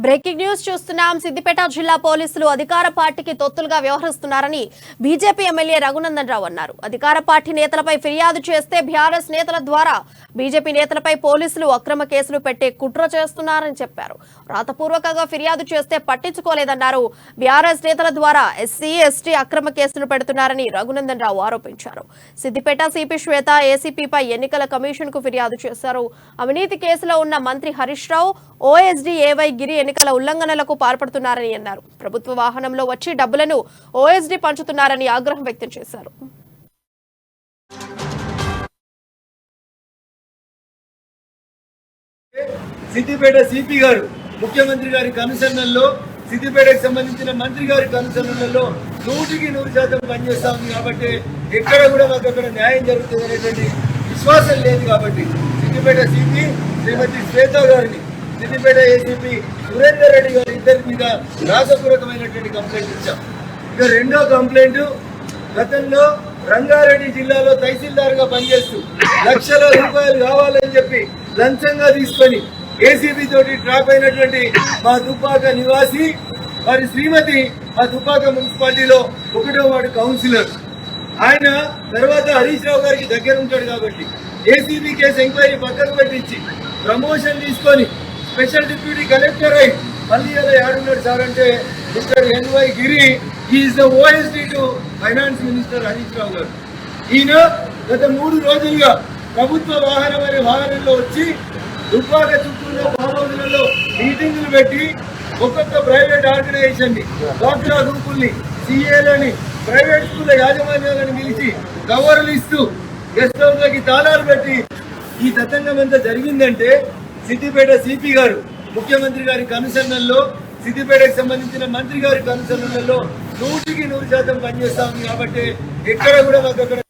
Breaking news చూస్తున్నాం. సిద్దిపేట జిల్లా పోలీసులు అధికార పార్టీకి తొత్తులుగా వ్యవహరిస్తున్నారని బీజేపీ ఎమ్మెల్యే రఘునందన్ రావు అన్నారు. అధికార పార్టీ నేతలపై ఫిర్యాదు చేస్తే బీఆర్ఎస్ నేతల ద్వారా బీజేపీ నేతలపై పోలీసులు అక్రమ కేసులు పెట్టే కుట్ర చేస్తున్నారని చెప్పారు. రాతపూర్వకంగా ఫిర్యాదు చేస్తే పట్టించుకోలేదన్నారు. బీఆర్ఎస్ నేతల ద్వారా ఎస్సీ ఎస్టీ అక్రమ కేసులు పెడుతున్నారని రఘునందన్ రావు ఆరోపించారు. సిద్దిపేట సిపి శ్వేత ఏసీపీపై ఎన్నికల కమిషన్ కు ఫిర్యాదు చేశారు. అవినీతి కేసులో ఉన్న మంత్రి హరీష్ రావు, ఓఎస్డీ ఏవై గిరి ఎన్నికల ఉల్లంఘనలకు పాల్పడుతున్నారని అన్నారు. ప్రభుత్వ వాహనంలో వచ్చి డబ్బులను ఓఎస్డీ పంచుతున్నారని ఆగ్రహం వ్యక్తం చేశారు. సిద్దిపేట సిపి గారు ముఖ్యమంత్రి గారి కనుసన్నల్లో సిద్దిపేటకు సంబంధించిన మంత్రి గారి కనుసన్నల్లో 100% పనిచేస్తా ఉంది. కాబట్టి ఎక్కడ కూడా మాకు అక్కడ న్యాయం జరుగుతుంది అనేటువంటి విశ్వాసం లేదు. కాబట్టి సిద్దిపేట సిపి శ్రీమతి శ్వేత గారిని, సిద్దిపేట ఏసీపీ సురేందర్ రెడ్డి గారి ఇద్దరి మీద రాతపూర్వకమైనటువంటి కంప్లైంట్ ఇచ్చాం. ఇక రెండో కంప్లైంట్, గతంలో రంగారెడ్డి జిల్లాలో తహసీల్దార్ గా పనిచేస్తూ లక్షల రూపాయలు కావాలని చెప్పి లంచంగా తీసుకొని ఏసీబీ తోటి ట్రాప్ అయినటువంటి మా దుబ్బాక నివాసి వారి శ్రీమతి మా దుబ్బాక మున్సిపాలిటీలో 1వ వార్డు కౌన్సిలర్. ఆయన తర్వాత హరీష్ రావు గారికి దగ్గర ఉంటాడు కాబట్టి ఏసీబీ కేసు ఎంక్వైరీ పక్కకు పెట్టించి ప్రమోషన్ తీసుకొని స్పెషల్ డిప్యూటీ కలెక్టర్ అయి మళ్ళీ అలా ఏడున్నాడు సార్ అంటే mister NY Giri is the OSD to finance minister Harish Rao garu. ఈయన గత 3 రోజులుగా ప్రభుత్వ వాహనం అనే వాహనంలో వచ్చి దుబ్బాక చుట్టూ బాబోదులలో మీటింగులు పెట్టి ఒక్కొక్క ప్రైవేట్ ఆర్గనైజేషన్ ని, డాక్టర్ గ్రూపుల్ని, సిఏలని, ప్రైవేట్ స్కూళ్ళ యాజమాన్యాలను పిలిచి కవర్లు ఇస్తూ గెస్ట్ హౌస్లకి తాళాలు పెట్టి ఈ తతంగం ఎంత జరిగిందంటే సిద్దిపేట సిపి గారు ముఖ్యమంత్రి గారి కనుసన్నల్లో సిద్దిపేటకు సంబంధించిన మంత్రి గారి కనుసన్నల్లో 100% పనిచేస్తా ఉంది. కాబట్టి ఎక్కడ కూడా మాకు అక్కడ